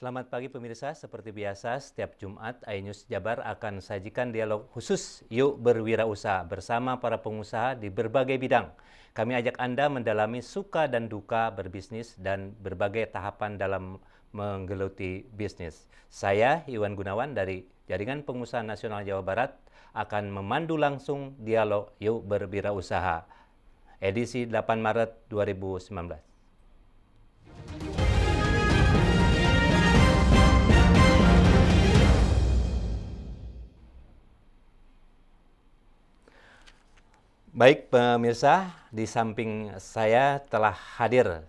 Selamat pagi pemirsa, seperti biasa setiap Jumat iNews Jabar akan sajikan dialog khusus Yuk Berwirausaha bersama para pengusaha di berbagai bidang. Kami ajak Anda mendalami suka dan duka berbisnis dan berbagai tahapan dalam menggeluti bisnis. Saya Iwan Gunawan dari Jaringan Pengusaha Nasional Jawa Barat akan memandu langsung dialog Yuk Berwirausaha edisi 8 Maret 2019. Baik pemirsa, di samping saya telah hadir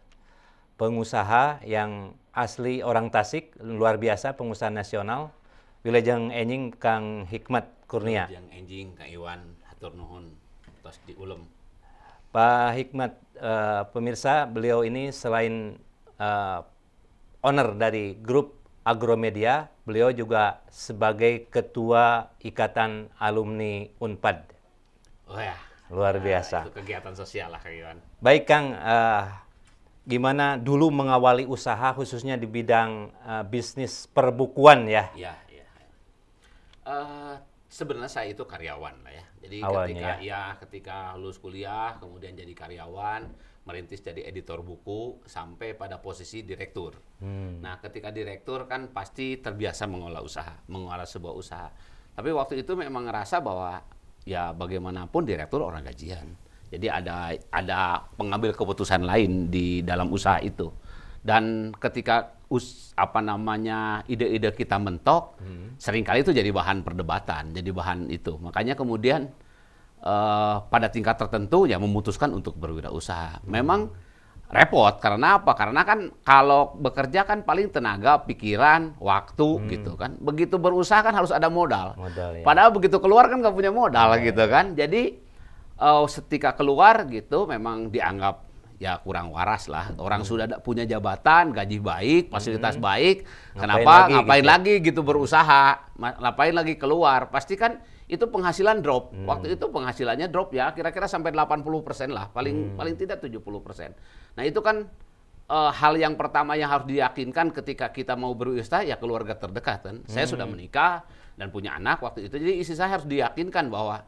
pengusaha yang asli orang Tasik, luar biasa, pengusaha nasional, Wilajeng Enjing Kang Hikmat Kurnia. Wilajeng Enjing Kang Iwan, hatur nuhun, tos diulem. Pak Hikmat, pemirsa, beliau ini selain owner dari grup Agromedia, beliau juga sebagai ketua Ikatan Alumni Unpad. Oh ya. Luar biasa. Itu kegiatan sosial lah Kang Iwan. Baik Kang, gimana dulu mengawali usaha khususnya di bidang bisnis perbukuan ya? Iya. Sebenarnya saya itu karyawan lah ya. Jadi Awalnya, ketika lulus kuliah, kemudian jadi karyawan, merintis jadi editor buku, sampai pada posisi direktur. Nah, ketika direktur kan pasti terbiasa mengolah sebuah usaha. Tapi waktu itu memang ngerasa bahwa ya bagaimanapun direktur orang gajian. Jadi ada pengambil keputusan lain di dalam usaha itu. Dan ketika ide-ide kita mentok, seringkali itu jadi bahan perdebatan, jadi bahan itu. Makanya kemudian pada tingkat tertentu ya memutuskan untuk berwirausaha. Memang repot karena apa? Karena kan kalau bekerja kan paling tenaga, pikiran, waktu gitu kan. Begitu berusaha kan harus ada modal. ya. Padahal begitu keluar kan nggak punya modal gitu kan. Jadi ketika keluar gitu memang dianggap ya kurang waras lah. Orang sudah punya jabatan, gaji baik, fasilitas baik. Ngapain lagi gitu berusaha? Ngapain lagi keluar? Pasti kan itu penghasilan drop. Waktu itu penghasilannya drop ya kira-kira sampai 80% lah. Paling tidak 70%. Nah itu kan hal yang pertama yang harus diyakinkan ketika kita mau berusaha ya keluarga terdekat kan. Saya sudah menikah dan punya anak waktu itu. Jadi istri saya harus diyakinkan bahwa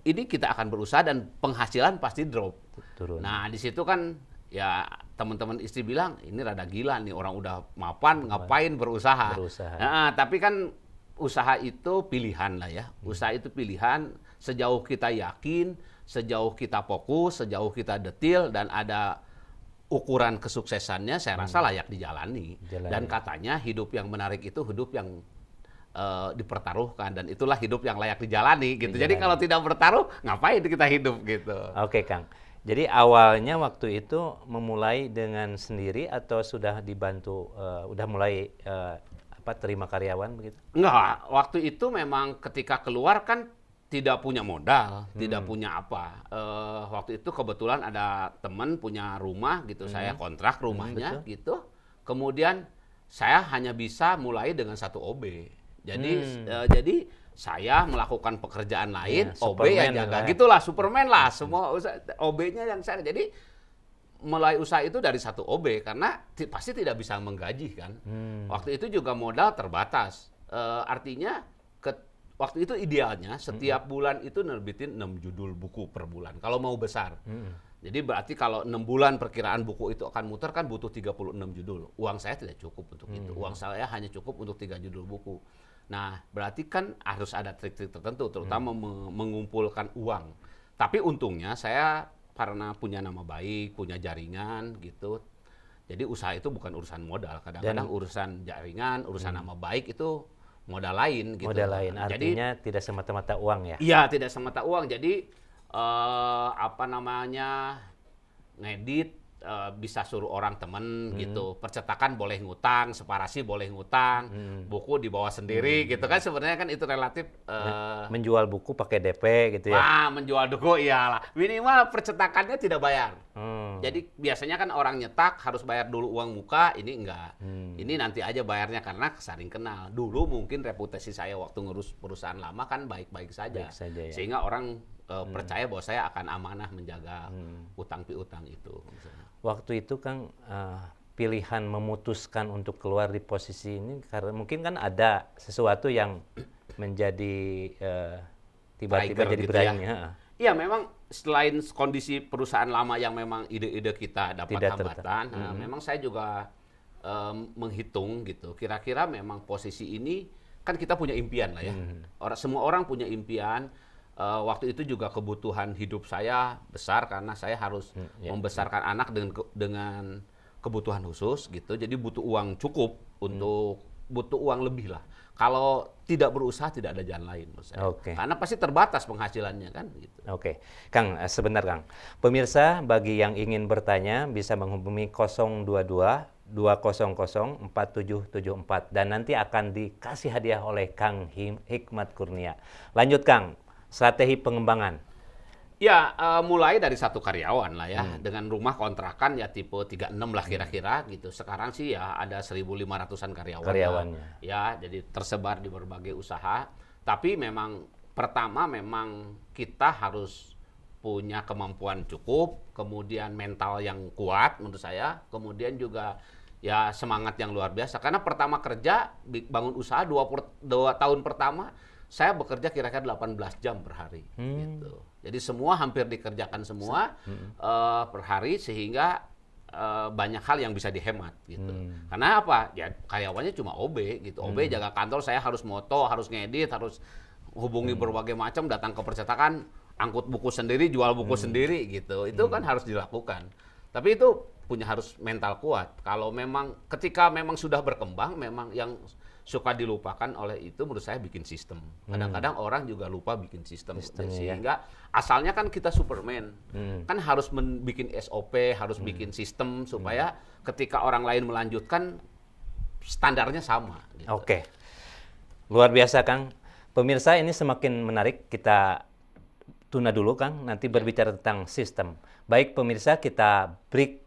ini kita akan berusaha dan penghasilan pasti drop. Turun. Nah di situ kan ya teman-teman istri bilang ini rada gila nih orang udah mapan ngapain berusaha. Nah, tapi kan usaha itu pilihan lah ya. Usaha itu pilihan sejauh kita yakin, sejauh kita fokus, sejauh kita detil dan ada ukuran kesuksesannya saya rasa layak dijalani. Dan katanya hidup yang menarik itu hidup yang dipertaruhkan dan itulah hidup yang layak dijalani gitu. Jadi kalau tidak bertaruh ngapain kita hidup gitu. Oke Kang. Jadi awalnya waktu itu memulai dengan sendiri atau sudah dibantu udah mulai terima karyawan begitu? Enggak, waktu itu memang ketika keluar kan tidak punya modal, tidak punya apa. Waktu itu kebetulan ada teman punya rumah gitu, saya kontrak rumahnya gitu. Kemudian saya hanya bisa mulai dengan 1 OB. Jadi saya melakukan pekerjaan lain, OB yang jaga. Gitulah, Superman lah, semua OB-nya yang saya. Jadi mulai usaha itu dari 1 OB karena pasti tidak bisa menggaji kan. Waktu itu juga modal terbatas. Artinya waktu itu idealnya setiap bulan itu nerbitin 6 judul buku per bulan kalau mau besar. Jadi berarti kalau 6 bulan perkiraan buku itu akan muter kan butuh 36 judul. Uang saya tidak cukup untuk itu. Uang saya hanya cukup untuk 3 judul buku. Nah, berarti kan harus ada trik-trik tertentu terutama mengumpulkan uang. Tapi untungnya saya karena punya nama baik, punya jaringan gitu. Jadi usaha itu bukan urusan modal. Kadang-kadang urusan jaringan, urusan nama baik itu modal lain gitu. Modal lain, artinya tidak semata-mata uang ya? Iya, tidak semata uang. Jadi ngedit bisa suruh orang temen gitu. Percetakan boleh ngutang, separasi boleh ngutang, buku dibawa sendiri gitu kan. Sebenarnya kan itu relatif menjual buku pakai DP gitu ya. Wah, menjual buku iyalah. Minimal percetakannya tidak bayar. Jadi biasanya kan orang nyetak harus bayar dulu uang muka, ini enggak. Ini nanti aja bayarnya karena saling kenal. Dulu mungkin reputasi saya waktu ngurus perusahaan lama kan baik-baik saja. Ya. Sehingga orang percaya bahwa saya akan amanah menjaga utang piutang itu. Waktu itu Kang pilihan memutuskan untuk keluar di posisi ini? Karena mungkin kan ada sesuatu yang menjadi tiba-tiba Trigger jadi gitu berani. ya. Iya, memang selain kondisi perusahaan lama yang memang ide-ide kita dapat Tidak hambatan, memang saya juga menghitung gitu. Kira-kira memang posisi ini kan kita punya impian lah ya. Semua orang punya impian. Waktu itu juga kebutuhan hidup saya besar karena saya harus membesarkan anak dengan kebutuhan khusus gitu. Jadi butuh uang cukup untuk butuh uang lebih lah. Kalau tidak berusaha tidak ada jalan lain menurut saya. Karena pasti terbatas penghasilannya kan gitu. Kang, sebentar Kang. Pemirsa, bagi yang ingin bertanya bisa menghubungi 022 200 4774 dan nanti akan dikasih hadiah oleh Kang Hikmat Kurnia. Lanjut Kang, strategi pengembangan. Ya, mulai dari satu karyawan lah ya, dengan rumah kontrakan ya tipe 36 lah kira-kira gitu. Sekarang sih ya ada 1.500-an karyawannya. Ya, jadi tersebar di berbagai usaha. Tapi memang pertama memang kita harus punya kemampuan cukup, kemudian mental yang kuat menurut saya, kemudian juga ya semangat yang luar biasa. Karena pertama kerja, bangun usaha 2 tahun pertama, saya bekerja kira-kira 18 jam per hari gitu. Jadi semua hampir dikerjakan semua per hari sehingga banyak hal yang bisa dihemat gitu. Karena apa? Ya karyawannya cuma OB gitu. OB jaga kantor, saya harus moto, harus ngedit, harus hubungi berbagai macam, datang ke percetakan, angkut buku sendiri, jual buku sendiri gitu. Itu kan harus dilakukan. Tapi itu harus mental kuat. Kalau memang ketika memang sudah berkembang, memang yang suka dilupakan oleh itu menurut saya bikin sistem. Kadang-kadang orang juga lupa bikin sistem. Sehingga asalnya kan kita Superman. Kan harus bikin SOP, harus bikin sistem supaya ketika orang lain melanjutkan standarnya sama. Gitu. Luar biasa Kang. Pemirsa, ini semakin menarik. Kita tunda dulu Kang, nanti berbicara tentang sistem. Baik pemirsa, kita break